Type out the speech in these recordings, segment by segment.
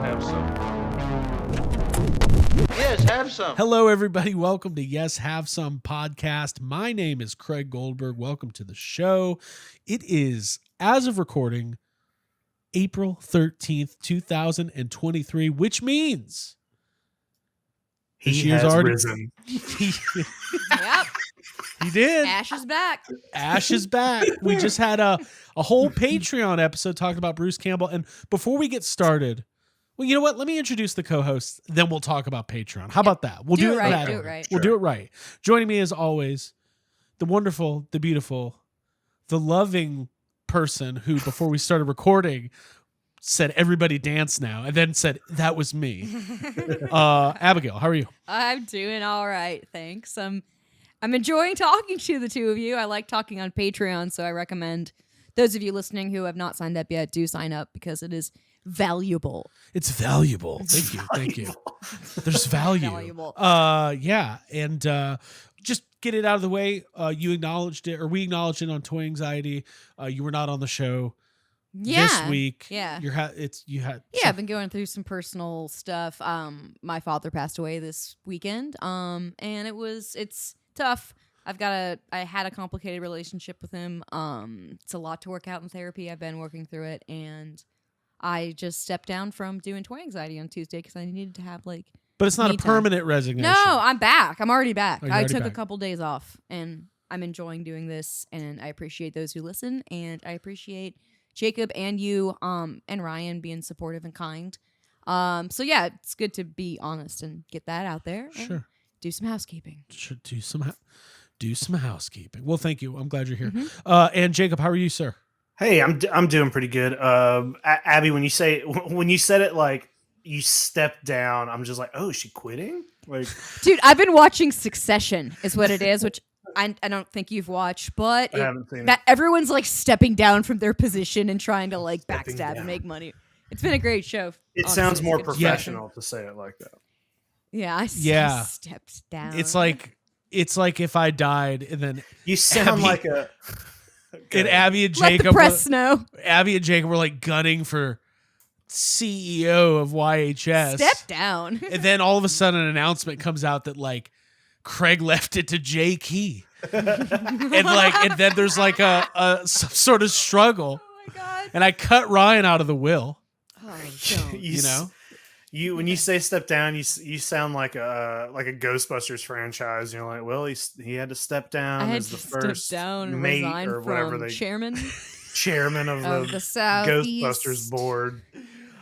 have some. Yes, have some. Hello, everybody. Welcome to Yes, Have Some podcast. My name is Craig Goldberg. Welcome to the show. It is, as of recording, April 13th, 2023, which means this He year's has already risen. Yep. He did. Ash is back. Ash is back. We just had a whole Patreon episode talking about Bruce Campbell. And before we get started, well, you know what? Let me introduce the co-hosts, then we'll talk about Patreon. How about that? We'll do it right. that Do it order. right. We'll do it right. Joining me as always, the wonderful, the beautiful, the loving person who, before we started recording, said everybody dance now, and then said that was me. Abigail, how are you? I'm doing all right, thanks. I'm enjoying talking to the two of you. I like talking on Patreon, so I recommend those of you listening who have not signed up yet, do sign up because it is valuable. It's valuable. Thank you. There's value. Valuable. Yeah, and just get it out of the way. You acknowledged it, or we acknowledged it on Toy Anxiety. You were not on the show this week. Yeah. I've been going through some personal stuff. My father passed away this weekend. And it's tough. I had a complicated relationship with him. It's a lot to work out in therapy. I've been working through it, and I just stepped down from doing Toy Anxiety on Tuesday because I needed to have but it's not a me time. permanent resignation. No, I'm back. I'm already back. Oh, you're I already took back. a couple days off, and I'm enjoying doing this, and I appreciate those who listen, and I appreciate Jacob and you and Ryan being supportive and kind. So yeah, it's good to be honest and get that out there. And Sure. do some housekeeping. Should do some housekeeping. Well, thank you. I'm glad you're here. Mhm. And Jacob, how are you, sir? Hey, I'm doing pretty good. Abby, when you said it like you stepped down, I'm just like, oh, is she quitting? Like, Dude, I've been watching Succession is what it is, which I don't think you've watched, but I haven't seen that everyone's stepping down from their position and trying to Stepping backstab down. and make money. It's been a great show. it honestly. sounds It's more a good discussion. professional to say it like that. Yeah, I Yeah. stepped down. It's like if I died and then You sound Abby- like a. and Abby and let the Jacob press know. were gunning for CEO of YHS. Step down. And then all of a sudden an announcement comes out that Craig left it to Jay Key. and then there's a some sort of struggle. Oh my god. And I cut Ryan out of the will. Oh, don't. You know? When you say step down, you sound like a Ghostbusters franchise. You're like, well, he had to step down I had as to the first step down and mate resign or whatever from chairman chairman of of the the Southeast Ghostbusters board.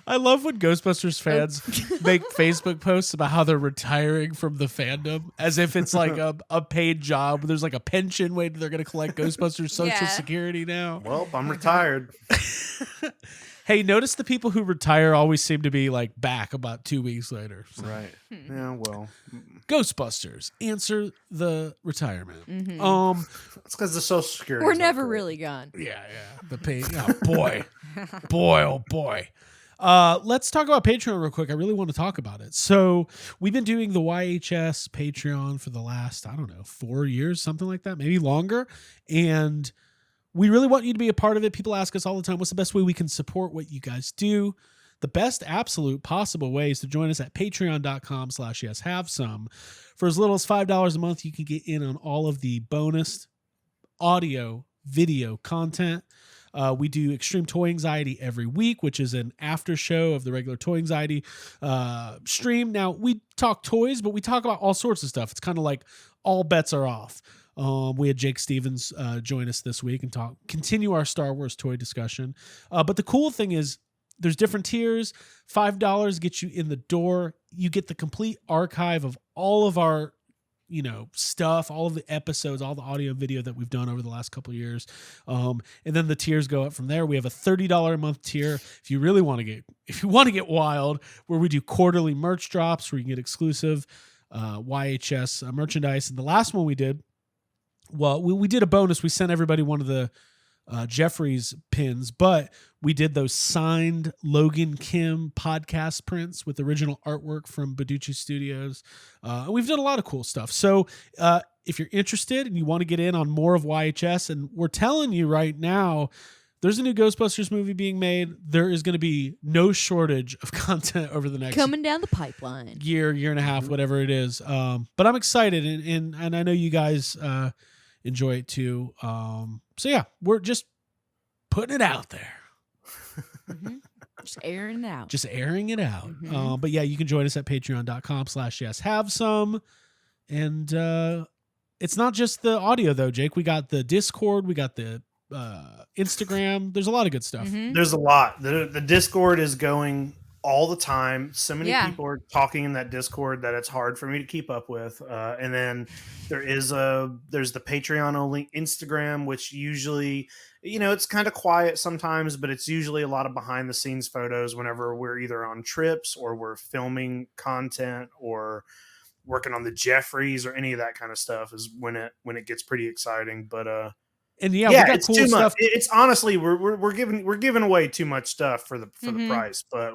I love when Ghostbusters fans make Facebook posts about how they're retiring from the fandom as if it's a paid job. There's a pension waiting. They're going to collect Ghostbusters Social Yeah. Security now. Well, I'm retired. Hey, notice the people who retire always seem to be back about 2 weeks later. So, Right. Yeah, well. Ghostbusters, answer the retirement. Mhm. It's because the Social Security. We're never really gone. Yeah. The pay. Oh boy, oh boy. Let's talk about Patreon real quick. I really want to talk about it. So we've been doing the YHS Patreon for the last, 4 years, something like that, maybe longer. And we really want you to be a part of it. People ask us all the time, what's the best way we can support what you guys do? The best absolute possible way is to join us at patreon.com/yeshavesome. For as little as $5 a month, you can get in on all of the bonus audio, video content. We do Extreme Toy Anxiety every week, which is an after show of the regular Toy Anxiety stream. Now, we talk toys, but we talk about all sorts of stuff. It's kind of like all bets are off. We had Jake Stevens join us this week and continue our Star Wars toy discussion. But the cool thing is there's different tiers. $5 gets you in the door. You get the complete archive of all of our stuff, all of the episodes, all the audio and video that we've done over the last couple of years. And then the tiers go up from there. We have a $30 a month tier. If you want to get wild, where we do quarterly merch drops where you can get exclusive YHS merchandise. And the last one we did, we did a bonus. We sent everybody one of the Jeffries pins, but we did those signed Logan Kim podcast prints with original artwork from Beducci Studios. We've done a lot of cool stuff. So if you're interested and you want to get in on more of YHS, and we're telling you right now, there's a new Ghostbusters movie being made. There is going to be no shortage of content over the next coming down the pipeline. year and a half, whatever it is. But I'm excited, and I know you guys enjoy it too. So yeah, we're just putting it out there. Mm-hmm. Just airing it out. Just airing it out. Mm-hmm. But yeah, you can join us at patreon.com/yeshavesome. And it's not just the audio though, Jake. We got the Discord, we got the Instagram. There's a lot of good stuff. Mm-hmm. There's a lot. The Discord is going all the time. So many people are talking in that Discord that it's hard for me to keep up with. And then there's the Patreon only Instagram, which usually, it's kind of quiet sometimes, but it's usually a lot of behind the scenes photos whenever we're either on trips or we're filming content or working on the Jeffries or any of that kind of stuff is when it gets pretty exciting. But and we got it's cool too stuff. much. It's honestly we're giving away too much stuff for the price, but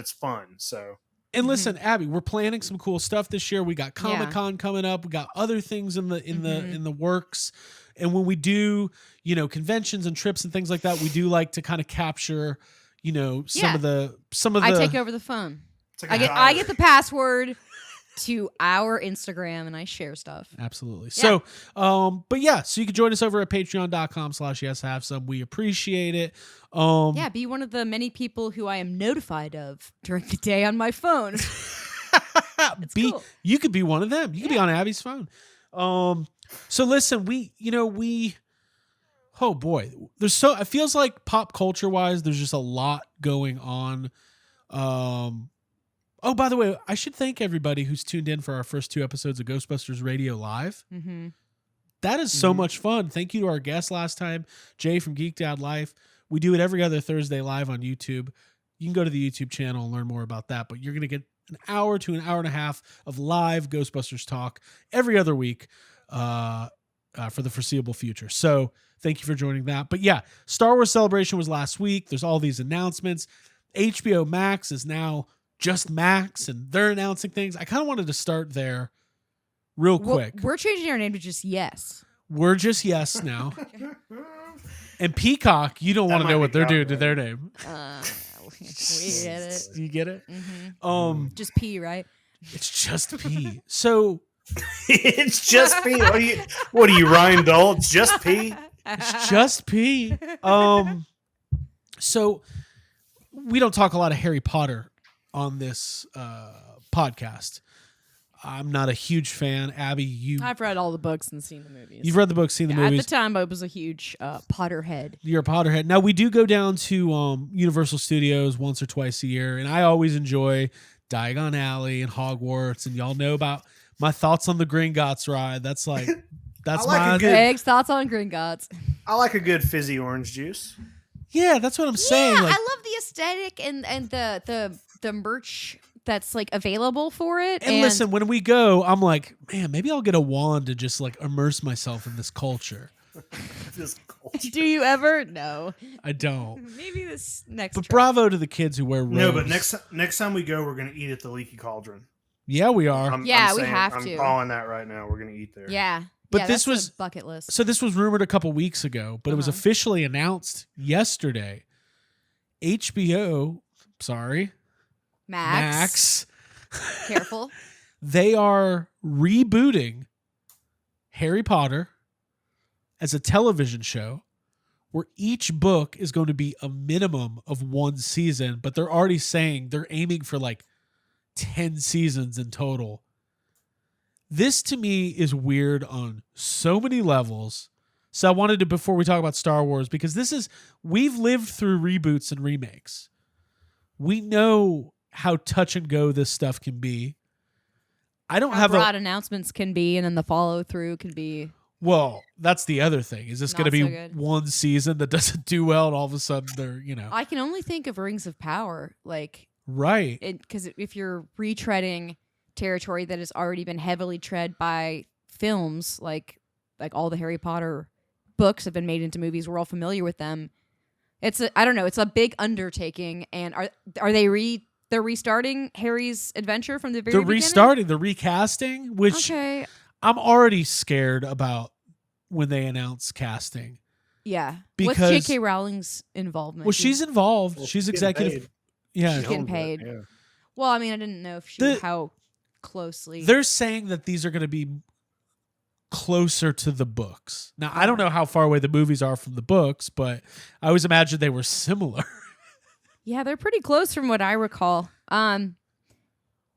it's fun. So and listen, Abby, we're planning some cool stuff this year. We got Comic-Con coming up. We got other things in the works. And when we do, conventions and trips and things like that, we do like to kind of capture, some of the. I take over the phone. I get the password to our Instagram and I share stuff. Absolutely. Yeah. So, so you can join us over at patreon.com/yeshavesome. We appreciate it. Be one of the many people who I am notified of during the day on my phone. Cool. You could be one of them. You could be on Abby's phone. So listen, oh boy, it feels like pop culture wise, there's just a lot going on. Oh, by the way, I should thank everybody who's tuned in for our first 2 episodes of Ghostbusters Radio Live. Mm-hmm. That is so much fun. Thank you to our guest last time, Jay from Geeked Out Life. We do it every other Thursday live on YouTube. You can go to the YouTube channel and learn more about that, but you're going to get an hour to an hour and a half of live Ghostbusters talk every other week for the foreseeable future. So thank you for joining that. But yeah, Star Wars Celebration was last week. There's all these announcements. HBO Max is now just Max, and they're announcing things. I kind of wanted to start there real quick. We're changing our name to just Yes. We're just Yes now. And Peacock, you don't want to know what they're doing to their name. We get it. You get it? Mm-hmm. Just P, right? It's just P. So it's just P. What are you, Ryan Dole? It's just P. It's just P. So we don't talk a lot of Harry Potter on this podcast. I'm not a huge fan. Abby, I've read all the books and seen the movies. You've read the books, seen the movies. At the time, I was a huge Potterhead. You're a Potterhead. Now, we do go down to Universal Studios once or twice a year, and I always enjoy Diagon Alley and Hogwarts, and y'all know about my thoughts on the Gringotts ride. That's my Greg's thoughts on Gringotts. I like a good fizzy orange juice. Yeah, that's what I'm saying. I love the aesthetic and the merch that's like available for it. And listen, when we go, I'm like, man, maybe I'll get a wand to just like immerse myself in this culture. Do you ever? No, I don't. Maybe this next. But bravo to the kids who wear robes. No, but next time we go, we're gonna eat at the Leaky Cauldron. Yeah, we are. We have to. I'm calling that right now. We're gonna eat there. Yeah. But this was bucket list. So this was rumored a couple weeks ago, but it was officially announced yesterday. HBO, Max. Careful. They are rebooting Harry Potter as a television show where each book is going to be a minimum of 1 season, but they're already saying they're aiming for like 10 seasons in total. This to me is weird on so many levels. So I wanted to, before we talk about Star Wars, because we've lived through reboots and remakes. We know how touch and go this stuff can be. I don't have broad announcements can be, and then the follow through can be. Well, that's the other thing. Is this going to be one season that doesn't do well, and all of a sudden they're, I can only think of Rings of Power, right? Because if you're retreading territory that has already been heavily tread by films, like all the Harry Potter books have been made into movies, we're all familiar with them. It's a big undertaking, and are they they're restarting Harry's adventure from the very beginning? They're recasting, which I'm already scared about when they announce casting. Yeah. Because what's J.K. Rowling's involvement? Well, she's involved. Well, she's she's getting executive. paid. Yeah, She's getting paid. Yeah. Well, I mean, I didn't know if how closely. They're saying that these are going to be closer to the books. Now, I don't know how far away the movies are from the books, but I always imagined they were similar. Yeah, they're pretty close from what I recall.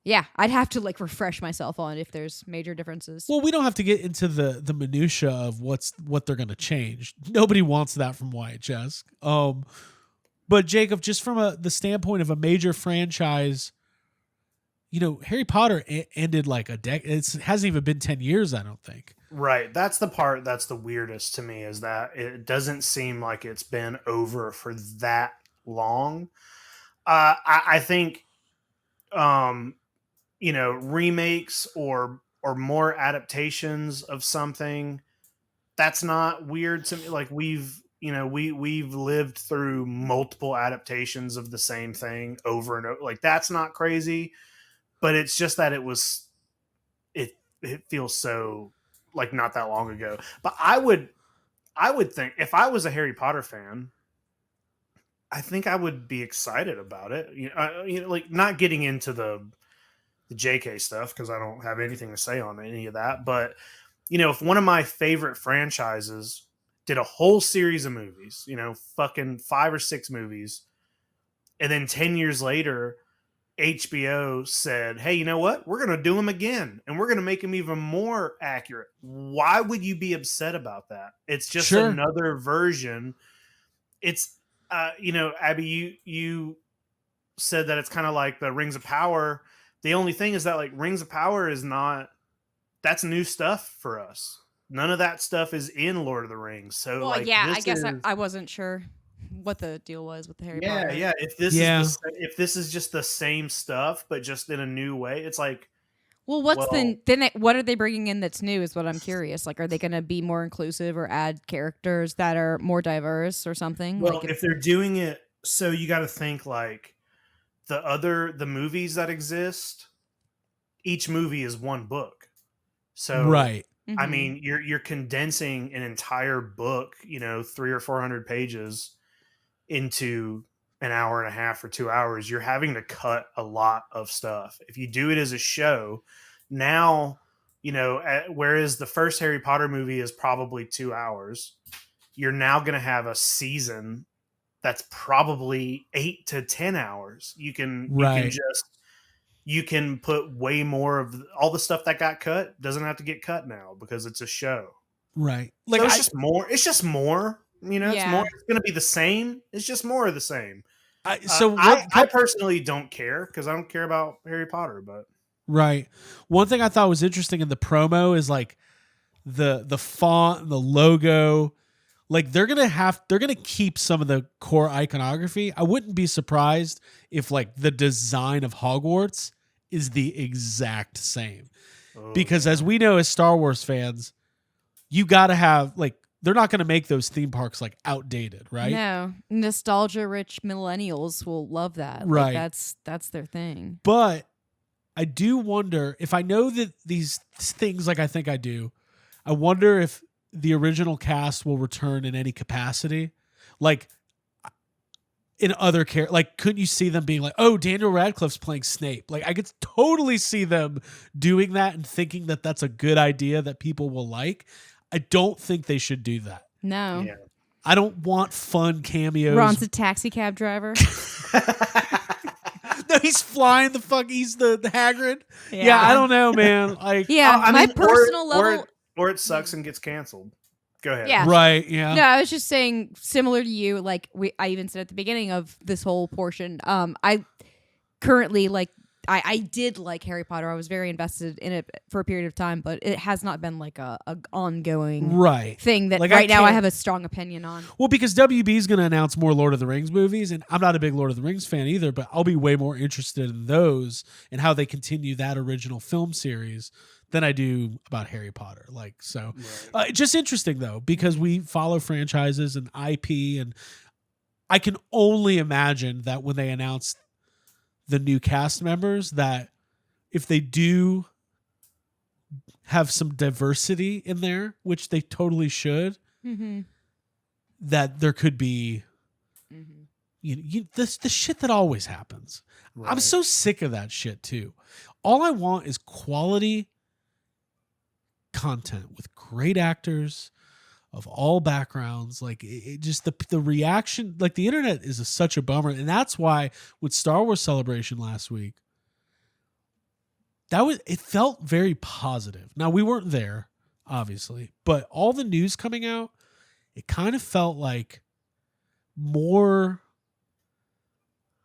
Yeah, I'd have to like refresh myself on if there's major differences. Well, we don't have to get into the minutia of what they're going to change. Nobody wants that from YHS. But Jacob, just from the standpoint of a major franchise, Harry Potter ended like a decade. It hasn't even been 10 years, I don't think. Right. That's the part that's the weirdest to me, is that it doesn't seem like it's been over for that long. I think, remakes or more adaptations of something, that's not weird to me. Like we've lived through multiple adaptations of the same thing over and over. Like that's not crazy, but it's just that it feels so like not that long ago. But I would think if I was a Harry Potter fan, I think I would be excited about it. Like not getting into the JK stuff because I don't have anything to say on any of that. But if one of my favorite franchises did a whole series of movies, fucking 5 or 6 movies, and then 10 years later, HBO said, "Hey, you know what? We're going to do them again, and we're going to make them even more accurate." Why would you be upset about that? It's just another version. It's, Abby, you said that it's kind of like the Rings of Power. The only thing is that like Rings of Power is not, that's new stuff for us. None of that stuff is in Lord of the Rings. So well, yeah, I guess I wasn't sure what the deal was with the Harry Potter. Yeah. If this is just the same stuff, but just in a new way, it's like, well, what are they bringing in that's new is what I'm curious. Like, are they going to be more inclusive or add characters that are more diverse or something? Well, if they're doing it, so you got to think like the movies that exist, each movie is one book. So, right. I mean, you're condensing an entire book, 300 or 400 pages into an hour and a half or 2 hours. You're having to cut a lot of stuff. If you do it as a show, now, whereas the first Harry Potter movie is probably 2 hours, you're now going to have a season that's probably 8 to 10 hours. You can put way more of all the stuff that got cut doesn't have to get cut now because it's a show. Right. Like so it's just more, it's more, it's going to be the same. It's just more of the same. I personally don't care because I don't care about Harry Potter, but. Right. One thing I thought was interesting in the promo is like the font and the logo. Like they're gonna keep some of the core iconography. I wouldn't be surprised if like the design of Hogwarts is the exact same. Because as we know as Star Wars fans, you gotta have like they're not gonna make those theme parks like outdated, right? No. Nostalgia rich millennials will love that. Right. Like, that's their thing. But I do wonder if I know that these things like I think I do, I wonder if the original cast will return in any capacity, like in other like couldn't you see them being like, oh, Daniel Radcliffe's playing Snape? Like I could totally see them doing that and thinking that that's a good idea that people will like. I don't think they should do that. No. Yeah. I don't want fun cameos. Ron's a taxi cab driver. No, he's flying he's the Hagrid. Yeah, I don't know, man. Like, my personal level. Or it sucks and gets canceled. Go ahead. Yeah. Right. Yeah. No, I was just saying, similar to you, like I even said at the beginning of this whole portion, I currently I did like Harry Potter. I was very invested in it for a period of time, but it has not been like a ongoing thing that like right now I have a strong opinion on. Well, because WB is going to announce more Lord of the Rings movies, and I'm not a big Lord of the Rings fan either, but I'll be way more interested in those and how they continue that original film series than I do about Harry Potter. Like, so just interesting though, because we follow franchises and IP, and I can only imagine that when they announce the new cast members, that if they do have some diversity in there, which they totally should, that there could be the shit that always happens. Right. I'm so sick of that shit too. All I want is quality content with great actors of all backgrounds. Like it just the reaction, like the internet is such a bummer. And that's why with Star Wars Celebration last week, it felt very positive. Now we weren't there, obviously, but all the news coming out, it kind of felt like more,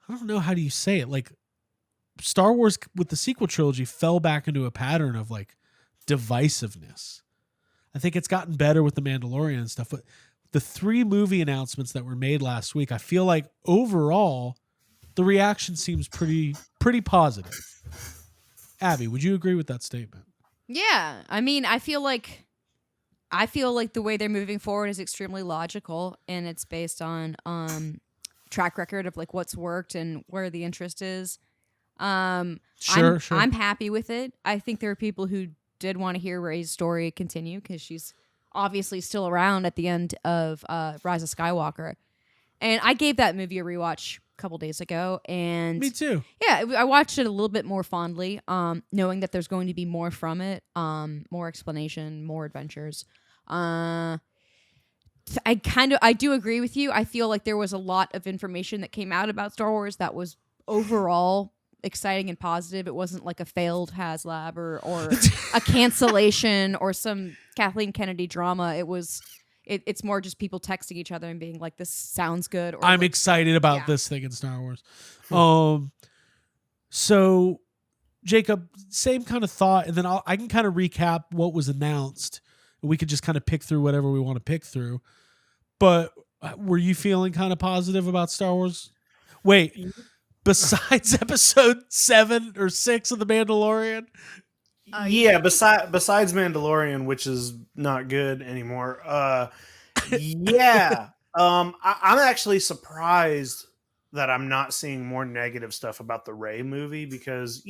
I don't know, how do you say it? Like Star Wars with the sequel trilogy fell back into a pattern of like divisiveness. I think it's gotten better with The Mandalorian and stuff, but the 3 movie announcements that were made last week, I feel like overall the reaction seems pretty positive. Abby, would you agree with that statement? Yeah. I mean, I feel like the way they're moving forward is extremely logical, and it's based on track record of like what's worked and where the interest is. Sure. I'm happy with it. I think there are people who did want to hear Rey's story continue because she's obviously still around at the end of Rise of Skywalker. And I gave that movie a rewatch a couple days ago, and me too. Yeah, I watched it a little bit more fondly, knowing that there's going to be more from it, more explanation, more adventures. I do agree with you. I feel like there was a lot of information that came out about Star Wars that was overall exciting and positive. It wasn't like a failed HasLab or a cancellation or some Kathleen Kennedy drama. It's more just people texting each other and being like, this sounds good. Or I'm like, excited about this thing in Star Wars. So Jacob, same kind of thought. And then I can kind of recap what was announced. We could just kind of pick through whatever we want to pick through. But were you feeling kind of positive about Star Wars? Wait, besides episode 7 or 6 of The Mandalorian? Yeah, besides Mandalorian, which is not good anymore. Yeah. I'm actually surprised that I'm not seeing more negative stuff about the Rey movie because,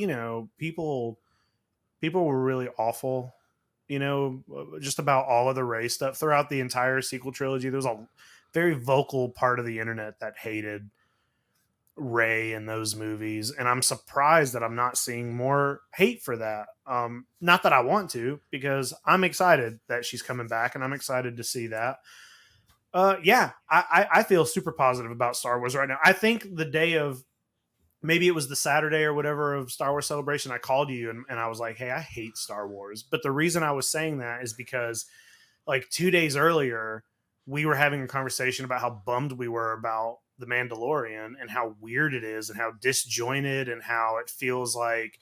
people were really awful, just about all of the Rey stuff throughout the entire sequel trilogy. There was a very vocal part of the internet that hated Rey in those movies, and I'm surprised that I'm not seeing more hate for that. Not that I want to, because I'm excited that she's coming back, and I'm excited to see that. I feel super positive about Star Wars right now. I think the day of, maybe it was the Saturday or whatever of Star Wars Celebration, I called you and I was like, hey, I hate Star Wars. But the reason I was saying that is because like 2 days earlier, we were having a conversation about how bummed we were about The Mandalorian and how weird it is and how disjointed and how it feels like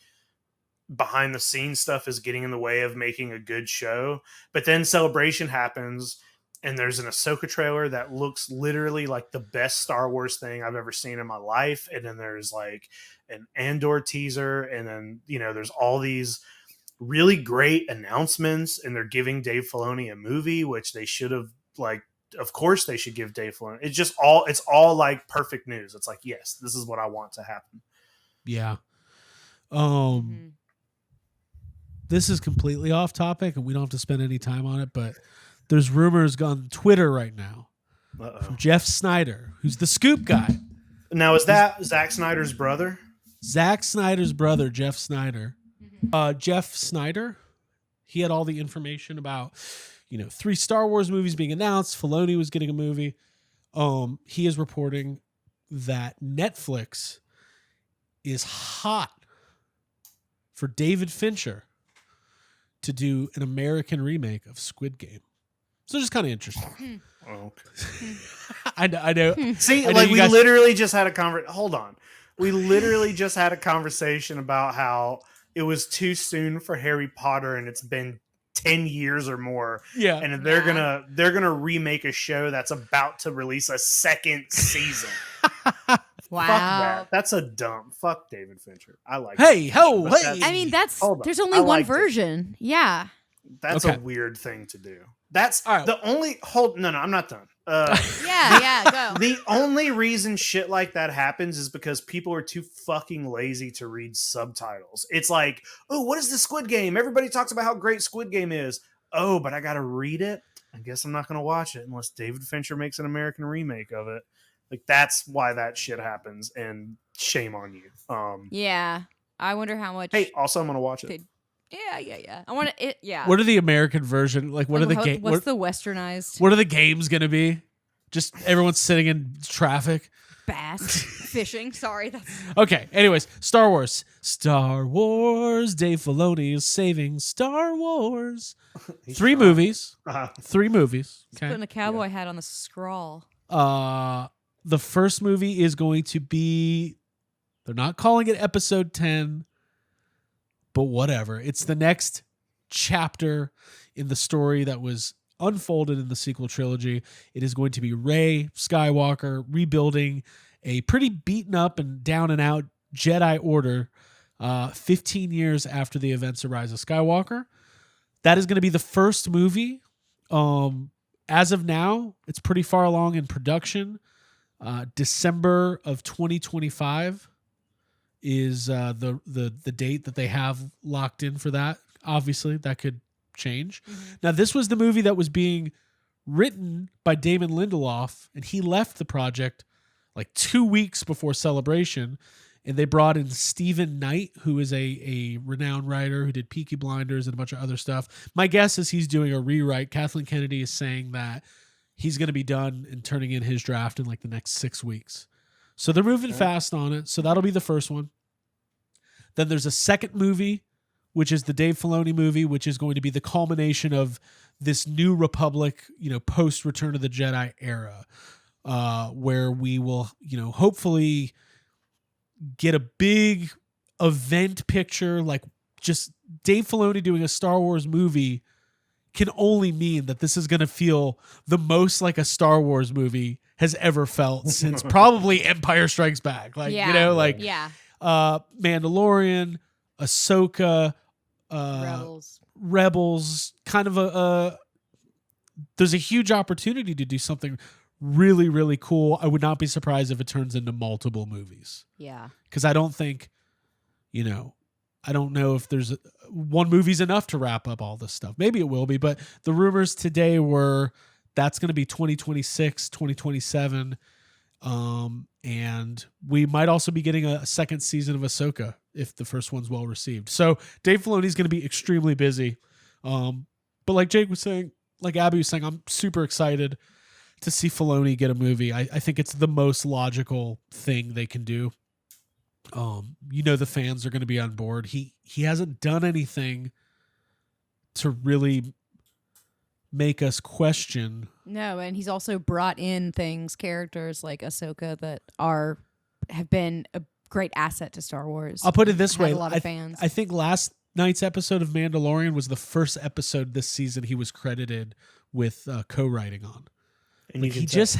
behind the scenes stuff is getting in the way of making a good show. But then Celebration happens and there's an Ahsoka trailer that looks literally like the best Star Wars thing I've ever seen in my life. And then there's like an Andor teaser. And then, there's all these really great announcements, and they're giving Dave Filoni a movie, which they should have, like, of course they should give Dave Filoni. It's all like perfect news. It's like, yes, this is what I want to happen. Yeah. This is completely off topic and we don't have to spend any time on it, but there's rumors on Twitter right now from Jeff Snyder, who's the Scoop guy. Now, is that Zack Snyder's brother? Zack Snyder's brother, Jeff Snyder. Jeff Snyder, he had all the information about, 3 Star Wars movies being announced. Filoni was getting a movie. He is reporting that Netflix is hot for David Fincher to do an American remake of Squid Game. So just kind of interesting. Oh, okay. I know. See, I know we literally just had a conversation. Hold on. We literally just had a conversation about how it was too soon for Harry Potter and it's been 10 years or more. Yeah. And they're gonna remake a show that's about to release a second season. Wow. Fuck that. That's a dumb. Fuck David Fincher. I like hey. I mean, there's only one version. Yeah. That's a weird thing to do. That's right. The only No, I'm not done. Go. The only reason shit like that happens is because people are too fucking lazy to read subtitles. It's like, oh, what is the Squid Game? Everybody talks about how great Squid Game is. Oh, but I gotta read it. guess I'm not going to watch it unless David Fincher makes an American remake of it. Like, that's why that shit happens, and shame on you. Yeah. I wonder how much. Hey, also, I'm going to watch it. Yeah. I want to. Yeah. What are the American version? Like, what are the games? What's the westernized? What are the games going to be? Just everyone's sitting in traffic. Bass fishing. Sorry. Okay. Anyways, Star Wars. Dave Filoni is saving Star Wars. Three movies. Okay. Putting a cowboy hat on the scroll. The first movie is going to be. They're not calling it Episode 10, but whatever. It's the next chapter in the story that was unfolded in the sequel trilogy. It is going to be Rey Skywalker rebuilding a pretty beaten up and down and out Jedi Order 15 years after the events of Rise of Skywalker. That is going to be the first movie. As of now, it's pretty far along in production. December of 2025 is the date that they have locked in for that. Obviously, that could change. Mm-hmm. Now, this was the movie that was being written by Damon Lindelof, and he left the project like 2 weeks before Celebration, and they brought in Stephen Knight, who is a renowned writer who did Peaky Blinders and a bunch of other stuff. My guess is he's doing a rewrite. Kathleen Kennedy is saying that he's going to be done and turning in his draft in like the next 6 weeks. So they're moving fast on it. So that'll be the first one. Then there's a second movie, which is the Dave Filoni movie, which is going to be the culmination of this New Republic, post Return of the Jedi era, where we will, hopefully get a big event picture. Like, just Dave Filoni doing a Star Wars movie can only mean that this is going to feel the most like a Star Wars movie has ever felt since probably Empire Strikes Back. Mandalorian, Ahsoka, Rebels, kind of there's a huge opportunity to do something really, really cool. I would not be surprised if it turns into multiple movies. Yeah. Because I don't think, I don't know if there's one movie's enough to wrap up all this stuff. Maybe it will be, but the rumors today were that's going to be 2026, 2027. And we might also be getting a second season of Ahsoka if the first one's well received. So Dave Filoni's going to be extremely busy. But like Jake was saying, like Abby was saying, I'm super excited to see Filoni get a movie. I think it's the most logical thing they can do. The fans are going to be on board. He hasn't done anything to really make us question. No, and he's also brought in characters like Ahsoka that have been a great asset to Star Wars. I'll put it this way. A lot of fans. I think last night's episode of Mandalorian was the first episode this season he was credited with co-writing on. And he just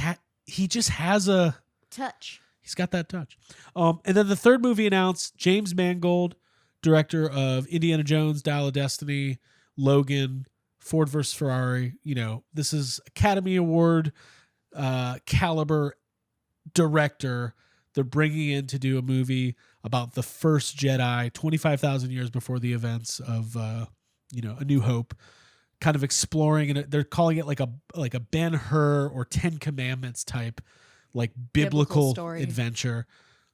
has a touch. He's got that touch. And then the third movie announced, James Mangold, director of Indiana Jones, Dial of Destiny, Logan, Ford vs. Ferrari. This is Academy Award caliber director. They're bringing in to do a movie about the first Jedi 25,000 years before the events of, A New Hope, kind of exploring, and they're calling it like a Ben-Hur or Ten Commandments type, like biblical adventure.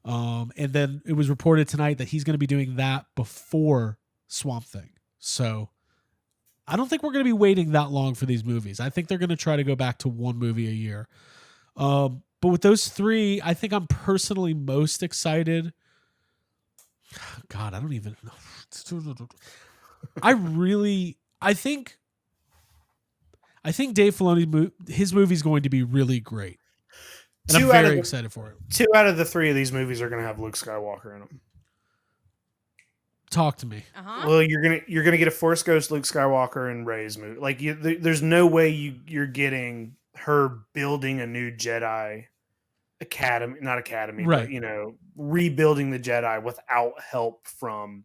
And then it was reported tonight that he's going to be doing that before Swamp Thing. So I don't think we're going to be waiting that long for these movies. I think they're going to try to go back to one movie a year. But with those three, I think I'm personally most excited. God, I don't even know. I think Dave Filoni's his movie's going to be really great. And I'm very excited for it. 2 out of the 3 of these movies are going to have Luke Skywalker in them. Talk to me. Uh-huh. Well, you're gonna get a Force Ghost Luke Skywalker in Rey's movie. Like, there's no way you're getting her building a new Jedi academy, not academy, right? But rebuilding the Jedi without help from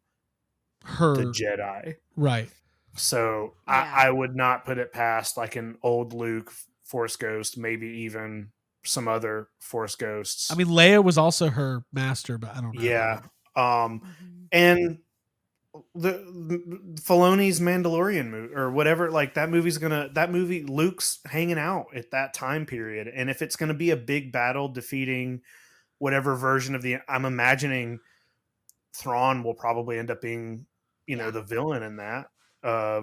her, the Jedi, right? So yeah. I would not put it past like an old Luke Force Ghost, maybe even some other Force Ghosts. I mean, Leia was also her master, but I don't know. Yeah. And the Filoni's Mandalorian movie or whatever, like that movie Luke's hanging out at that time period, and if it's gonna be a big battle defeating whatever version of I'm imagining Thrawn will probably end up being the villain in that,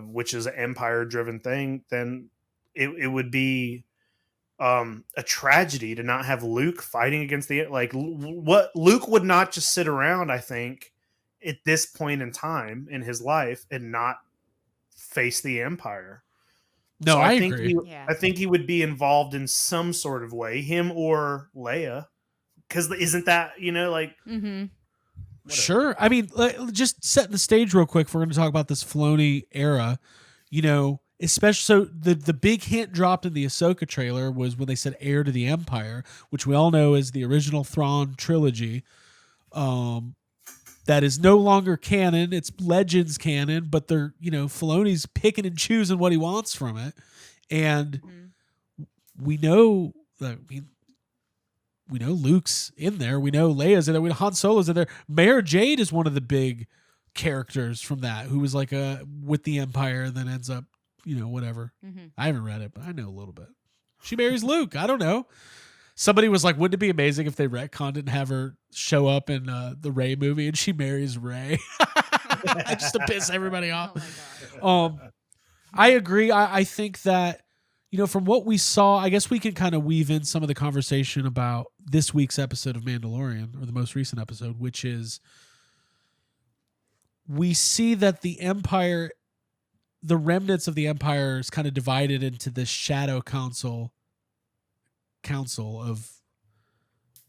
which is an Empire driven thing, then it would be a tragedy to not have Luke fighting against what Luke would not just sit around, I think, at this point in time in his life and not face the Empire. No, so I think agree. I think he would be involved in some sort of way, him or Leia, because isn't that Mm-hmm. Sure. I mean, just setting the stage real quick. If we're going to talk about this Filoni era, especially so the big hint dropped in the Ahsoka trailer was when they said heir to the Empire, which we all know is the original Thrawn trilogy. That is no longer canon. It's Legends canon, but they're, Filoni's picking and choosing what he wants from it. And we know that, we know Luke's in there. We know Leia's in there. We know Han Solo's in there. Mara Jade is one of the big characters from that, who was like with the Empire and then ends up, whatever. Mm-hmm. I haven't read it, but I know a little bit. She marries Luke. I don't know. Somebody was like, wouldn't it be amazing if they retconned and have her show up in the Rey movie and she marries Rey? Just to piss everybody off. Oh my God. I agree. I think that, from what we saw, I guess we can kind of weave in some of the conversation about this week's episode of Mandalorian, or the most recent episode, which is we see that the Empire, the remnants of the Empire is kind of divided into this shadow council of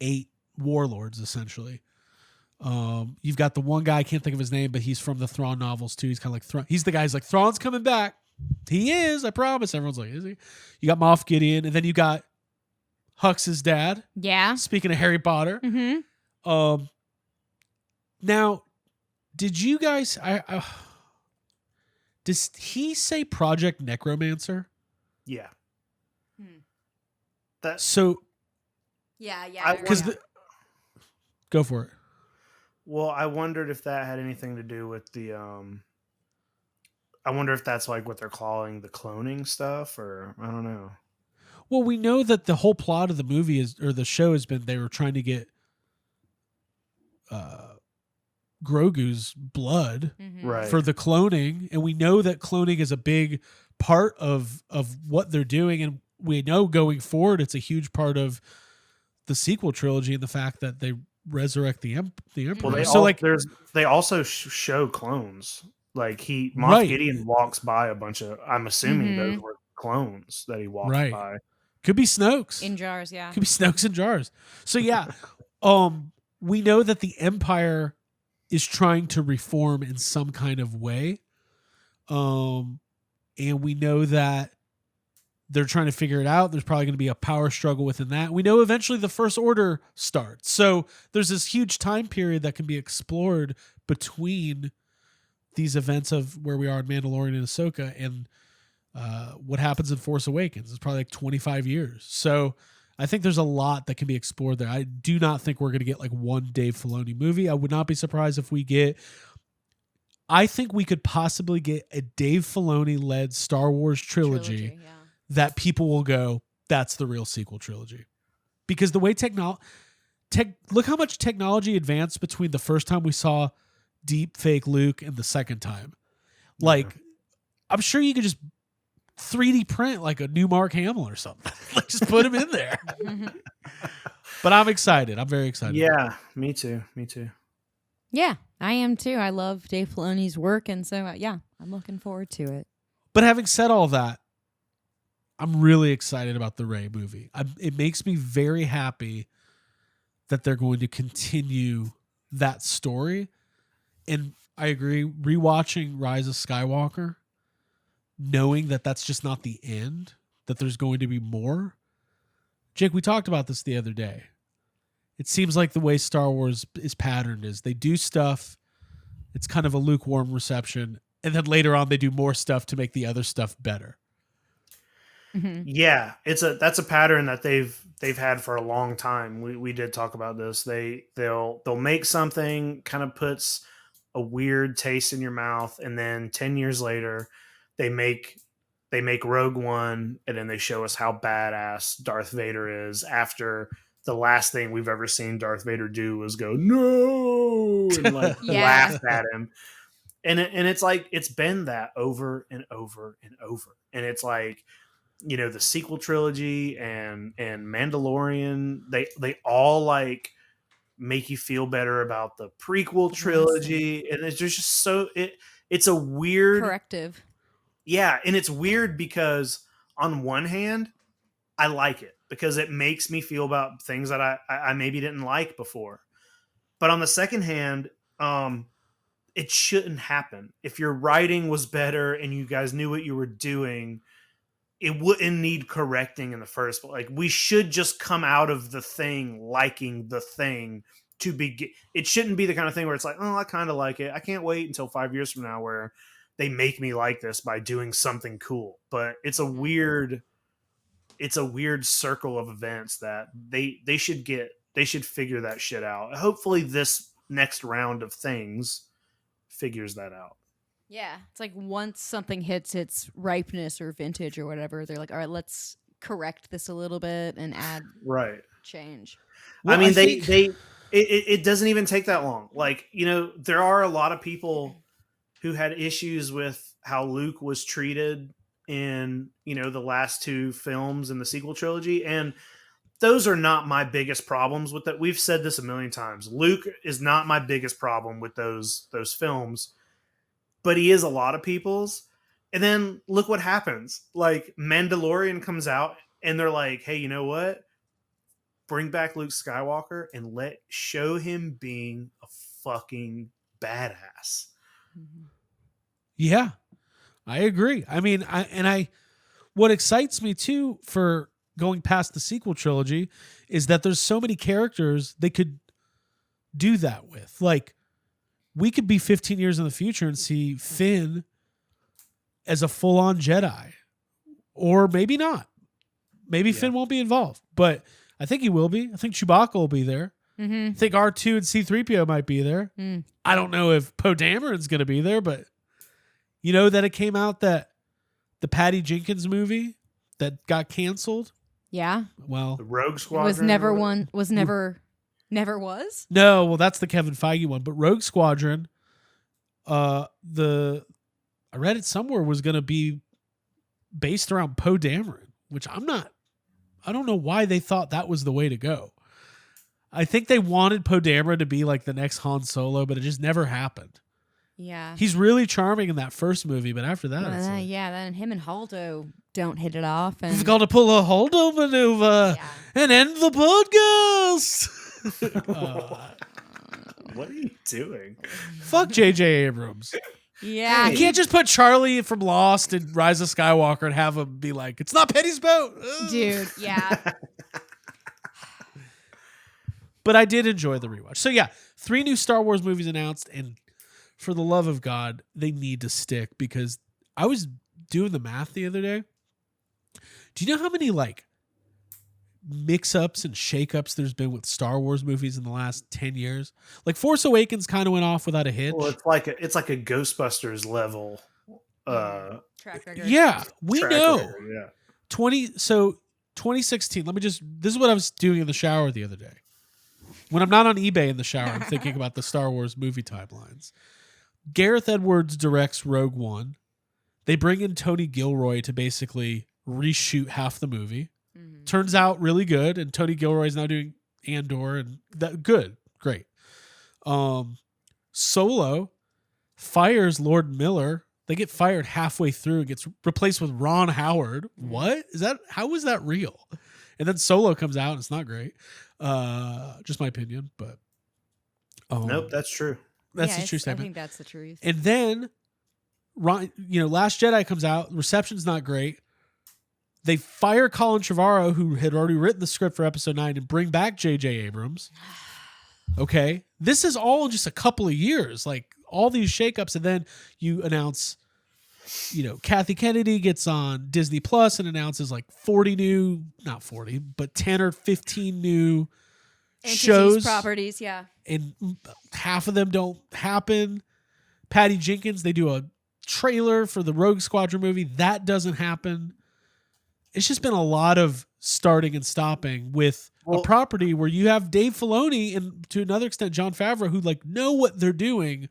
8 warlords, essentially. You've got the one guy, I can't think of his name, but he's from the Thrawn novels too. He's kind of like Thrawn. He's the guy who's like, Thrawn's coming back. He is, I promise. Everyone's like, is he? You got Moff Gideon, and then you got Hux's dad. Yeah. Speaking of Harry Potter. Mm-hmm. Now, did you guys? Does he say Project Necromancer? Yeah. So. Yeah. Because go for it. Well, I wondered if that had anything to do with the. I wonder if that's like what they're calling the cloning stuff, or I don't know. Well, we know that the whole plot of the movie or the show has been they were trying to get Grogu's blood right, for the cloning, and we know that cloning is a big part of what they're doing, and we know going forward it's a huge part of the sequel trilogy and the fact that they resurrect the Emperor. Well, they also show clones. Like Moff Gideon walks by a bunch of. I'm assuming those were clones that he walked by. Could be Snoke's in jars. Yeah, could be Snoke's in jars. So yeah, we know that the Empire is trying to reform in some kind of way, and we know that they're trying to figure it out. There's probably going to be a power struggle within that. We know eventually the First Order starts. So there's this huge time period that can be explored between these events of where we are in Mandalorian and Ahsoka and what happens in Force Awakens. It's probably like 25 years. So I think there's a lot that can be explored there. I do not think we're going to get like one Dave Filoni movie. I would not be surprised if we get... I think we could possibly get a Dave Filoni-led Star Wars trilogy that people will go, that's the real sequel trilogy. Because the way look how much technology advanced between the first time we saw deep fake Luke and the second time. Like, I'm sure you could just 3D print like a new Mark Hamill or something. Like, just put him in there. But I'm excited. I'm very excited. Yeah, me too. Yeah, I am too. I love Dave Filoni's work, and so I'm looking forward to it. But having said all that, I'm really excited about the Rey movie. It makes me very happy that they're going to continue that story. And I agree, rewatching Rise of Skywalker, knowing that that's just not the end, that there's going to be more. Jake, we talked about this the other day. It seems like the way Star Wars is patterned is they do stuff, it's kind of a lukewarm reception, and then later on they do more stuff to make the other stuff better. Mm-hmm. Yeah, that's a pattern that they've had for a long time. We did talk about this. They'll make something, kind of puts a weird taste in your mouth, and then 10 years later they make Rogue One, and then they show us how badass Darth Vader is after the last thing we've ever seen Darth Vader do was go no and like laugh at him. And it's like it's been that over and over and over. And it's like, you know, the sequel trilogy and Mandalorian, they all like make you feel better about the prequel trilogy. And it's just so it's a weird corrective. Yeah, and it's weird because on one hand, I like it because it makes me feel about things that I maybe didn't like before. But on the second hand, it shouldn't happen. If your writing was better and you guys knew what you were doing, it wouldn't need correcting in the first place. Like, we should just come out of the thing liking the thing to begin. It shouldn't be the kind of thing where it's like, oh, I kind of like it. I can't wait until 5 years from now where they make me like this by doing something cool. But it's a weird circle of events that they should figure that shit out. Hopefully this next round of things figures that out. Yeah, it's like once something hits its ripeness or vintage or whatever, they're like, all right, let's correct this a little bit and add change. Well, I mean, it doesn't even take that long. Like, you know, there are a lot of people who had issues with how Luke was treated in, you know, the last two films in the sequel trilogy. And those are not my biggest problems with that. We've said this a million times. Luke is not my biggest problem with those films, but he is a lot of people's. And then look what happens. Like, Mandalorian comes out and they're like, hey, you know what? Bring back Luke Skywalker and show him being a fucking badass. Yeah, I agree. I mean, what excites me too for going past the sequel trilogy is that there's so many characters they could do that with. Like, we could be 15 years in the future and see Finn as a full-on Jedi, or maybe not. Maybe Finn won't be involved, but I think he will be. I think Chewbacca will be there. I think R2 and C-3PO might be there. I don't know if Poe Dameron's going to be there, but you know that it came out that the Patty Jenkins movie that got canceled. Yeah. Well, the Rogue Squadron never was. No, well, that's the Kevin Feige one, but Rogue Squadron, I read it somewhere, was going to be based around Poe Dameron, which I don't know why they thought that was the way to go. I think they wanted Poe Dameron to be like the next Han Solo, but it just never happened. Yeah. He's really charming in that first movie, but after that, then him and Holdo don't hit it off. And we've got to pull a Holdo maneuver and end the podcast. What are you doing? Fuck J.J. Abrams. Yeah. You can't just put Charlie from Lost and Rise of Skywalker and have him be like, it's not Penny's boat. Ugh. Dude, yeah. But I did enjoy the rewatch. So yeah, 3 new Star Wars movies announced, and for the love of God, they need to stick, because I was doing the math the other day. Do you know how many like mix-ups and shake-ups there's been with Star Wars movies in the last 10 years? Like, Force Awakens kind of went off without a hitch. Well, it's like a Ghostbusters level track record. Yeah, we know. Yeah. 2016, this is what I was doing in the shower the other day. When I'm not on eBay in the shower, I'm thinking about the Star Wars movie timelines. Gareth Edwards directs Rogue One. They bring in Tony Gilroy to basically reshoot half the movie. Turns out really good, and Tony Gilroy is now doing Andor, and that good, great. Solo fires Lord Miller. They get fired halfway through and gets replaced with Ron Howard. What is that? How is that real? And then Solo comes out and it's not great. Just my opinion, but nope, that's true. That's the true statement. I think that's the truth. And then, Last Jedi comes out. Reception's not great. They fire Colin Trevorrow, who had already written the script for Episode 9, and bring back J.J. Abrams. Okay, this is all in just a couple of years. Like, all these shakeups, and then you announce, Kathy Kennedy gets on Disney Plus and announces like 10 or 15 new Entities, shows, properties, yeah. And half of them don't happen. Patty Jenkins, they do a trailer for the Rogue Squadron movie. That doesn't happen. It's just been a lot of starting and stopping with a property where you have Dave Filoni and to another extent Jon Favreau who like know what they're doing.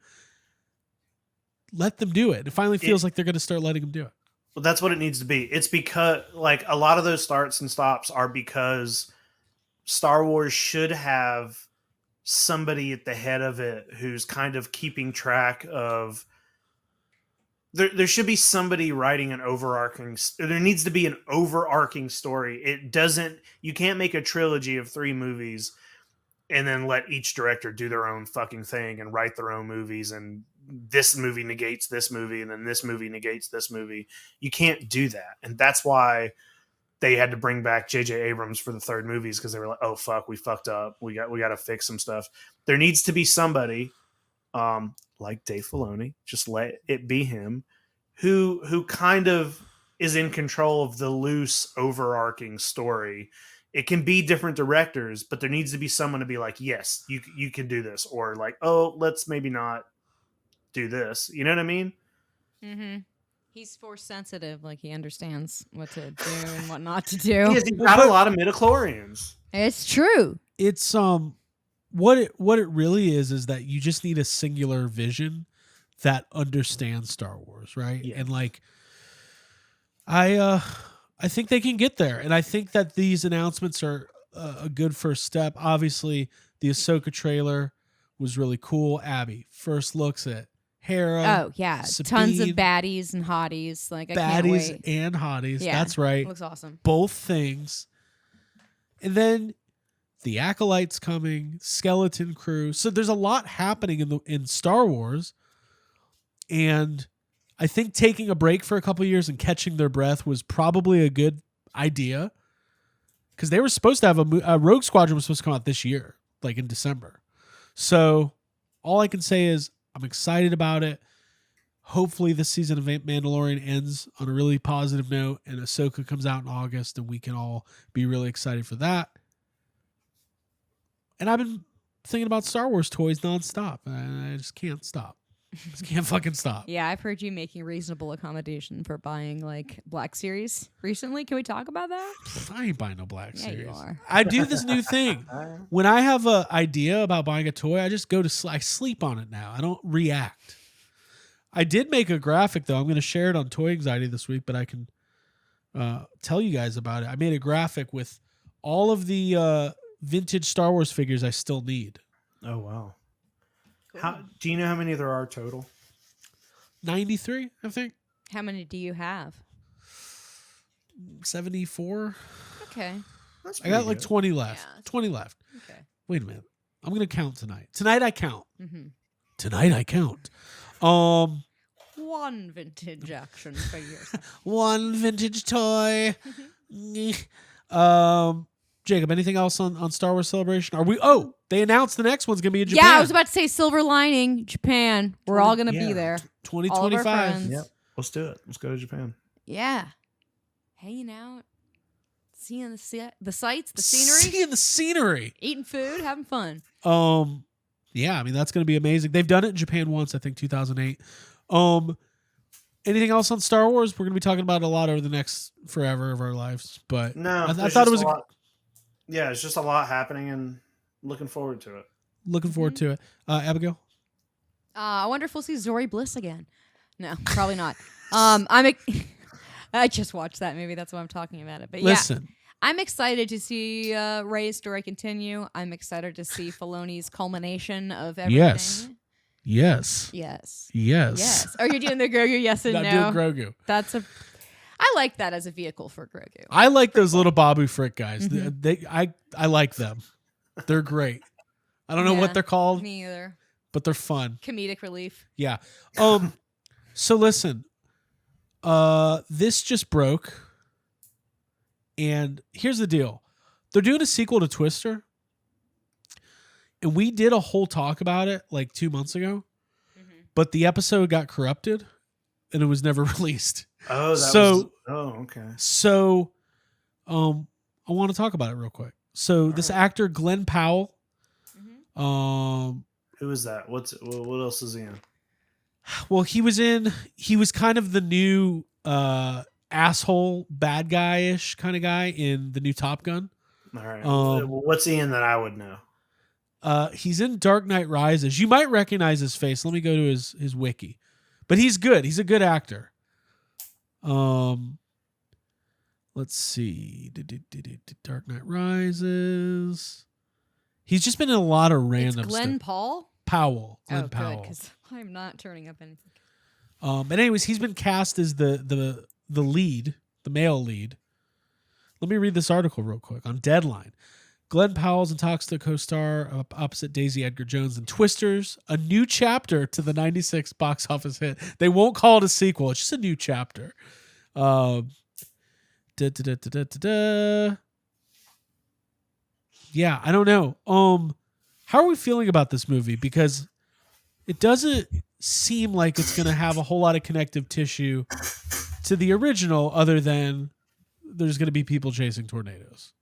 Let them do it. It finally feels like they're going to start letting them do it. Well, that's what it needs to be. It's because like a lot of those starts and stops are because Star Wars should have somebody at the head of it who's kind of keeping track of. There should be somebody writing an overarching. There needs to be an overarching story. You can't make a trilogy of 3 movies and then let each director do their own fucking thing and write their own movies. And this movie negates this movie, and then this movie negates this movie. You can't do that, and that's why they had to bring back J.J. Abrams for the 3rd movies because they were like, "Oh fuck, we fucked up. We got to fix some stuff." There needs to be somebody. Like Dave Filoni, just let it be him, who kind of is in control of the loose overarching story. It can be different directors, but there needs to be someone to be like, yes, you can do this, or like, oh, let's maybe not do this. You know what I mean? Mm-hmm. He's force sensitive, like he understands what to do and what not to do. He's got a lot of midichlorians. It's true. It's what it really is that you just need a singular vision that understands Star Wars, right? Yeah. And like I think they can get there, and I think that these announcements are a good first step. Obviously, the Ahsoka trailer was really cool. Abby, first looks at Hera. Oh yeah, Sabine, tons of baddies and hotties. Like I can't baddies wait. and hotties. Yeah, that's right. Looks awesome. Both things, and then the Acolytes coming, Skeleton Crew. So there's a lot happening in Star Wars, and I think taking a break for a couple of years and catching their breath was probably a good idea because they were supposed to have a Rogue Squadron was supposed to come out this year, like in December. So all I can say is I'm excited about it. Hopefully this season of Mandalorian ends on a really positive note and Ahsoka comes out in August and we can all be really excited for that. And I've been thinking about Star Wars toys nonstop. I just can't stop. Just can't fucking stop. Yeah, I've heard you making reasonable accommodation for buying like Black Series recently. Can we talk about that? I ain't buying no Black Series. You are. I do this new thing. When I have an idea about buying a toy, I just go to I sleep on it now. I don't react. I did make a graphic though. I'm going to share it on Toy Anxiety this week, but I can tell you guys about it. I made a graphic with all of the vintage Star Wars figures I still need. Oh wow. Cool. Do you know how many there are total? 93, I think. How many do you have? 74. Okay. I got like 20 left. Yeah. 20 left. Okay. Wait a minute. I'm going to count tonight. Tonight I count. Mm-hmm. Tonight I count. One vintage action figure. One vintage toy. Jacob, anything else on Star Wars Celebration? They announced the next one's going to be in Japan. Yeah, I was about to say Silver Lining, Japan. We're all going to be there. 2025. Yep. Let's do it. Let's go to Japan. Yeah. Hanging out. Seeing the sights, the scenery. Seeing the scenery. Eating food, having fun. Yeah, I mean, that's going to be amazing. They've done it in Japan once, I think 2008. Anything else on Star Wars? We're going to be talking about it a lot over the next forever of our lives. But no, I thought it was yeah, it's just a lot happening and looking forward to it. Looking forward to it. Abigail? I wonder if we'll see Zori Bliss again. No, probably not. I just watched that movie. That's why I'm talking about it. But listen. Yeah, I'm excited to see Rey's story continue. I'm excited to see Filoni's culmination of everything. Yes. Oh, you're doing the Grogu yes and no. I'm doing Grogu. I like that as a vehicle for Grogu. I like those little Babu Frick guys. Mm-hmm. I like them. They're great. I don't know what they're called. Me either. But they're fun. Comedic relief. Yeah. So listen. This just broke. And here's the deal. They're doing a sequel to Twister. And we did a whole talk about it like 2 months ago. Mm-hmm. But the episode got corrupted and it was never released. Oh, okay. So I want to talk about it real quick. So this actor, Glenn Powell. Who is that? What else is he in? Well, he was kind of the new asshole bad guy-ish kind of guy in the new Top Gun. All right. What's he in that I would know? He's in Dark Knight Rises. You might recognize his face. Let me go to his wiki. But he's good. He's a good actor. Let's see. Dark Knight Rises. He's just been in a lot of random Glenn stuff. Powell, Glenn Powell. Good, because I'm not turning up anything. But anyways, he's been cast as the lead, the male lead. Let me read this article real quick on Deadline. Glenn Powell's in talks to co-star opposite Daisy Edgar Jones in Twisters, a new chapter to the 96 box office hit. They won't call it a sequel. It's just a new chapter. Yeah, I don't know. How are we feeling about this movie? Because it doesn't seem like it's going to have a whole lot of connective tissue to the original, other than there's going to be people chasing tornadoes.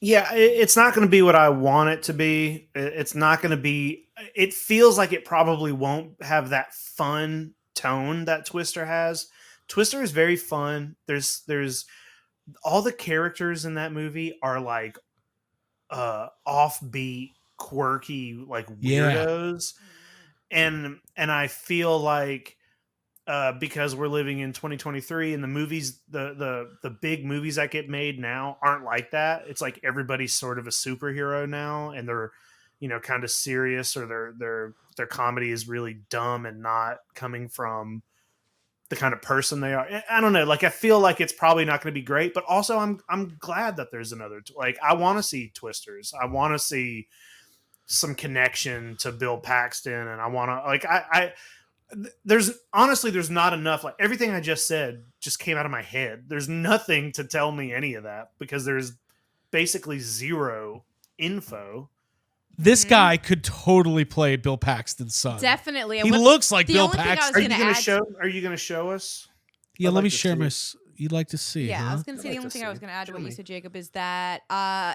Yeah, it's not going to be what I want it to be. It's not going to be. It feels like it probably won't have that fun tone that Twister has. Twister is very fun. There's all the characters in that movie are like offbeat, quirky, like weirdos, and I feel like because we're living in 2023 and the movies, the big movies that get made now aren't like that. It's like everybody's sort of a superhero now, and they're kind of serious, or their comedy is really dumb and not coming from the kind of person they are. I don't know. Like, I feel like it's probably not going to be great, but also I'm glad that there's another, like, I want to see Twisters. I want to see some connection to Bill Paxton. And I want to, like, there's not enough, like, everything I just said just came out of my head. There's nothing to tell me any of that because there's basically zero info. This guy could totally play Bill Paxton's son. Definitely. He looks like Bill Paxton. Are you going to show us? Yeah, let me share my. You'd like to see? Yeah, huh? I was going to say the only thing I was going to add to what you said, Jacob, is that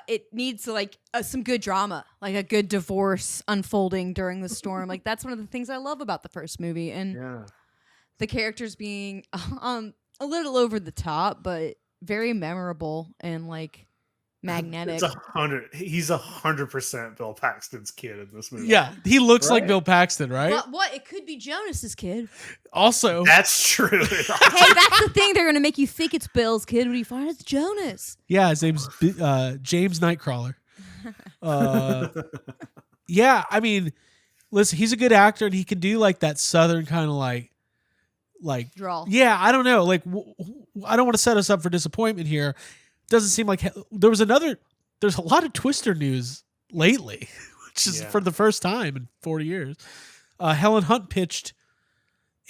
it needs like some good drama, like a good divorce unfolding during the storm. Like, that's one of the things I love about the first movie, and the characters being a little over the top, but very memorable and like magnetic. He's 100% Bill Paxton's kid in this movie. Yeah, he looks like Bill Paxton, right? But what? It could be Jonas's kid. Also, that's true. Hey, that's the thing. They're gonna make you think it's Bill's kid when you find it's Jonas. Yeah, his name's James Nightcrawler. Yeah, I mean, listen, he's a good actor, and he can do like that southern kind of like drawl. Yeah, I don't know. Like, I don't want to set us up for disappointment here. Doesn't seem like there's a lot of Twister news lately, which is for the first time in 40 years. Helen Hunt pitched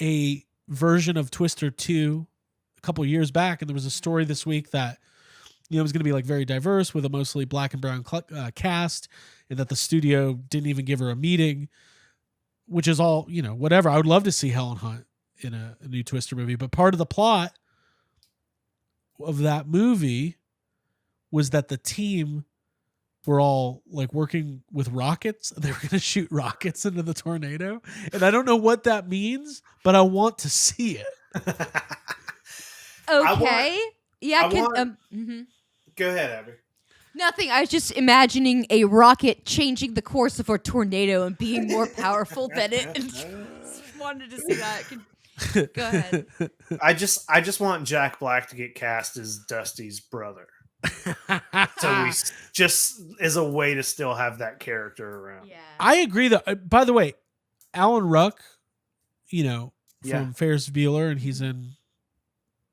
a version of Twister 2 a couple years back, and there was a story this week that it was going to be like very diverse with a mostly black and brown cast, and that the studio didn't even give her a meeting, which is all, whatever. I would love to see Helen Hunt in a new Twister movie, but part of the plot of that movie was that the team were all like working with rockets. They were going to shoot rockets into the tornado. And I don't know what that means, but I want to see it. Okay. Go ahead, Abby. Nothing. I was just imagining a rocket changing the course of a tornado and being more powerful than it. And just wanted to see that. Go ahead. I just want Jack Black to get cast as Dusty's brother. So we just as a way to still have that character around. Yeah. I agree that, by the way, Alan Ruck, from Ferris Bueller, and he's in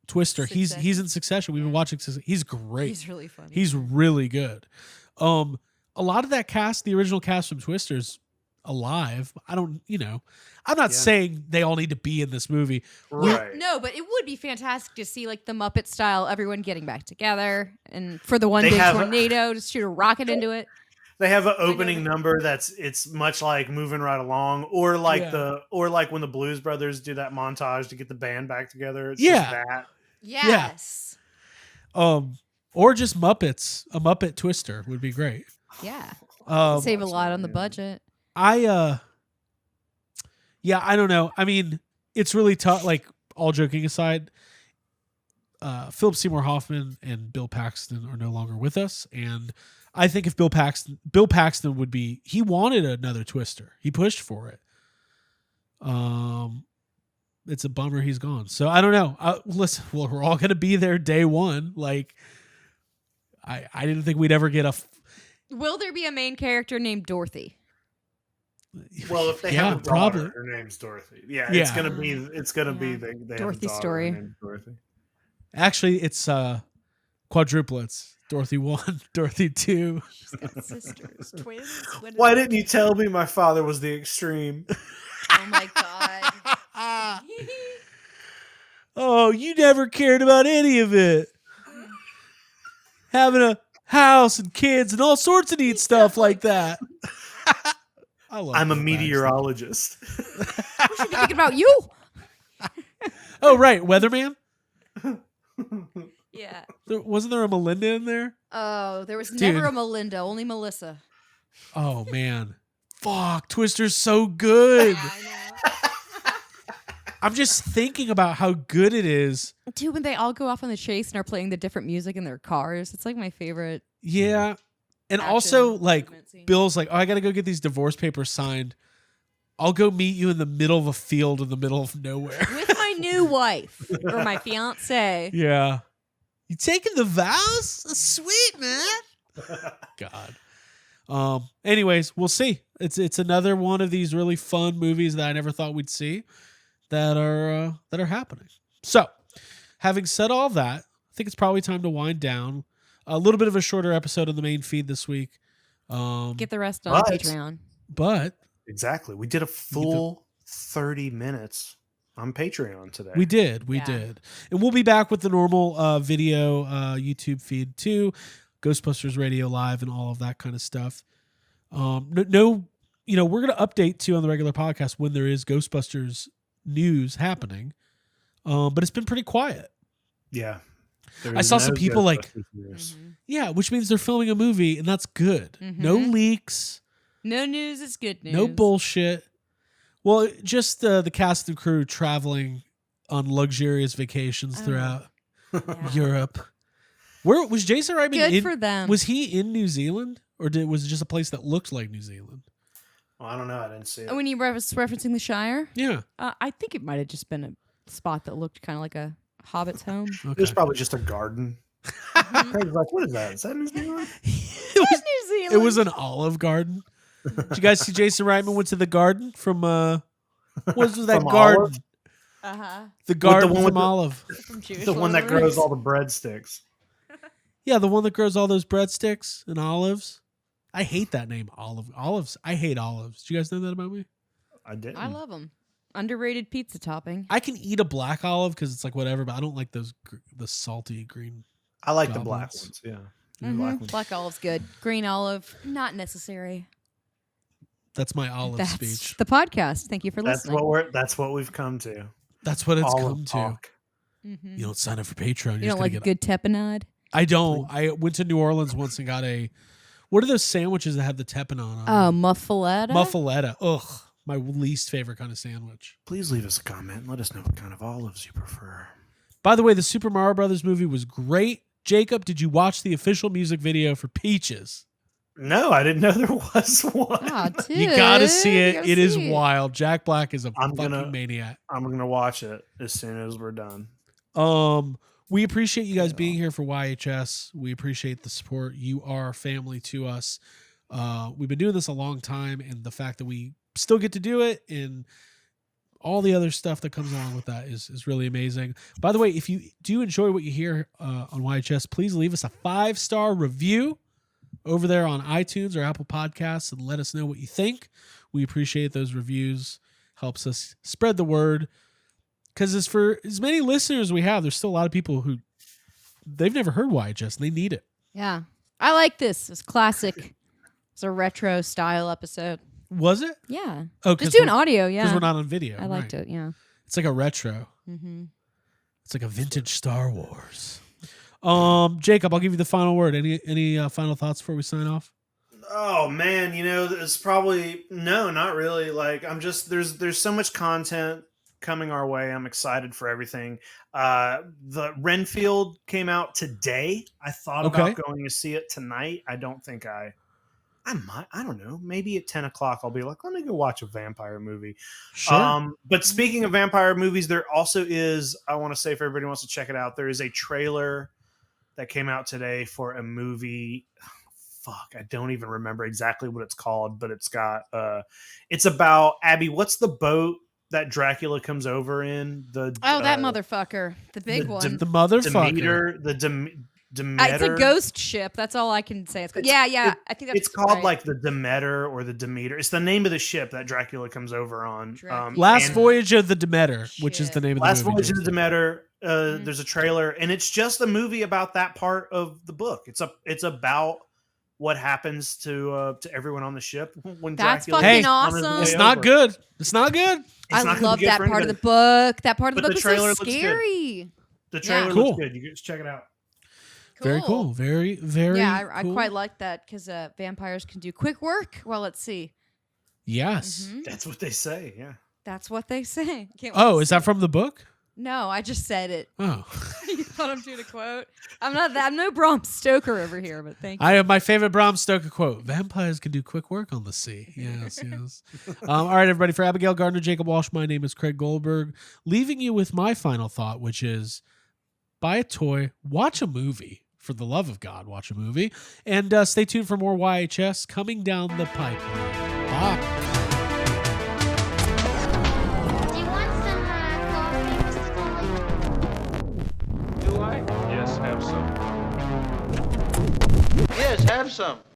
Twister. He's in Succession. We've been watching Succession. He's great. He's really funny. He's really good. A lot of that cast, the original cast from Twister's alive. I'm not saying they all need to be in this movie. Right. No, but it would be fantastic to see like the Muppet style, everyone getting back together, and for the one big tornado, just shoot a rocket into it. They have an opening number it's much like Moving Right Along, or like when the Blues Brothers do that montage to get the band back together. It's just that. Yes. Yeah. Or just Muppets. A Muppet Twister would be great. Yeah. Save a lot on the budget. Yeah, I don't know. I mean, it's really tough. Like, all joking aside, Philip Seymour Hoffman and Bill Paxton are no longer with us, and I think if Bill Paxton would be, he wanted another Twister. He pushed for it. It's a bummer he's gone. So I don't know. Listen, well, we're all going to be there day one. Like, I didn't think we'd ever get Will there be a main character named Dorothy? Well, if they have a daughter, her name's Dorothy. Yeah. It's gonna be the Dorothy story. Dorothy. Actually, it's quadruplets. Dorothy 1, Dorothy 2. She's got sisters, twins. Why didn't you tell me my father was the extreme? Oh my god. Oh, you never cared about any of it. Having a house and kids and all sorts of neat stuff like that. I'm a meteorologist. We should be thinking about you. Oh, right. Weatherman? Yeah. Wasn't there a Melinda in there? Oh, there was never a Melinda, only Melissa. Oh, man. Fuck. Twister's so good. I know. I'm just thinking about how good it is. Dude, when they all go off on the chase and are playing the different music in their cars, it's like my favorite. Yeah. And also, like, Bill's like, oh, I got to go get these divorce papers signed. I'll go meet you in the middle of a field in the middle of nowhere. With my new wife or my fiance. Yeah. You taking the vows? That's sweet, man. God. Anyways, we'll see. It's another one of these really fun movies that I never thought we'd see that are happening. So, having said all that, I think it's probably time to wind down. A little bit of a shorter episode on the main feed this week. Get the rest on Patreon. But exactly, we did a full 30 minutes on Patreon today. We did, and we'll be back with the normal video YouTube feed too, Ghostbusters Radio Live, and all of that kind of stuff. No, we're gonna update too on the regular podcast when there is Ghostbusters news happening, but it's been pretty quiet. Yeah. I saw some people like, yeah, which means they're filming a movie, and that's good. No leaks. No news is good news. No bullshit. Well, just the cast and crew traveling on luxurious vacations throughout Europe. Where was Jason Reitman? Good for them. Was he in New Zealand, or was it just a place that looked like New Zealand? Well, I don't know. I didn't see it. When you referencing the Shire? Yeah. I think it might have just been a spot that looked kind of like a Hobbit's home. Okay. It was probably just a garden. Craig's like, what is that? Is that New Zealand? New Zealand. It was an olive garden. Did you guys see Jason Reitman went to the garden from what was that From garden? Olive? The garden one from Olive. From The one that grows all the breadsticks. Yeah, the one that grows all those breadsticks and olives. I hate that name, olives. I hate olives. Do you guys know that about me? I did. I love them. Underrated pizza topping. I can eat a black olive because it's like whatever, but I don't like the salty green. I like the goblins. black ones. Yeah. Mm-hmm. Black olive's good. Green olive, not necessary. That's my olive That's speech. the podcast. Thank you for listening. That's what we've come to. That's what it's Olive come talk. to. You don't sign up for Patreon. You don't like a good tapenade? I don't. I went to New Orleans once and got what are those sandwiches that have the tapenade on? Oh, muffaletta? Muffaletta. Ugh. My least favorite kind of sandwich. Please leave us a comment and let us know what kind of olives you prefer. By the way, the Super Mario Brothers movie was great. Jacob, did you watch the official music video for Peaches? No, I didn't know there was one. Oh, dude. You gotta see it. It is wild. Jack Black is a fucking maniac. I'm gonna watch it as soon as we're done. We appreciate you guys being here for YHS. We appreciate the support. You are family to us. We've been doing this a long time, and the fact that we still get to do it and all the other stuff that comes along with that is really amazing. By the way, if you do enjoy what you hear on YHS, please leave us a 5-star review over there on iTunes or Apple Podcasts and let us know what you think. We appreciate those reviews. Helps us spread the word. Because for as many listeners we have, there's still a lot of people who they've never heard YHS and they need it. Yeah. I like this. It's classic. It's a retro style episode. Was it? Yeah. Oh, just doing audio, yeah. Because we're not on video. I liked it, yeah. It's like a retro. Mm-hmm. It's like a vintage Star Wars. Jacob, I'll give you the final word. Any final thoughts before we sign off? Oh man, it's probably no, not really. Like I'm just there's so much content coming our way. I'm excited for everything. The Renfield came out today. I thought about going to see it tonight. I don't think I might. I don't know. Maybe at 10 o'clock I'll be like, let me go watch a vampire movie. Sure. But speaking of vampire movies, there also is. I want to say if everybody wants to check it out, there is a trailer that came out today for a movie. Fuck, I don't even remember exactly what it's called, but it's about Abby. What's the boat that Dracula comes over in? That motherfucker, the big one, the motherfucker, Demeter. It's a ghost ship. That's all I can say. I think it's called like the Demeter or the Demeter. It's the name of the ship that Dracula comes over on. Last Voyage of the Demeter, which is the name of the movie. Last Voyage of the Demeter. There's a trailer, and it's just a movie about that part of the book. It's about what happens to everyone on the ship when Dracula. Fucking awesome. It's not good. It's not good. I love that part of the book. That part of the book was so scary. The trailer looks good. You guys check it out. Cool. Very cool. Very, very. Yeah, I cool. quite like that because vampires can do quick work. Well, let's see. Yes, that's what they say. Yeah, that's what they say. Is that from the book? No, I just said it. Oh, you thought I'm doing a quote? I'm no Bram Stoker over here, but thank you. I have my favorite Bram Stoker quote: "Vampires can do quick work on the sea." Yes, yes. All right, everybody. For Abigail Gardner, Jacob Walsh, my name is Craig Goldberg. Leaving you with my final thought, which is: buy a toy, watch a movie. For the love of God, watch a movie. And stay tuned for more YHS coming down the pipeline. Bye. Do you want some coffee, Mr. Tully? Do I? Yes, have some. Yes, have some.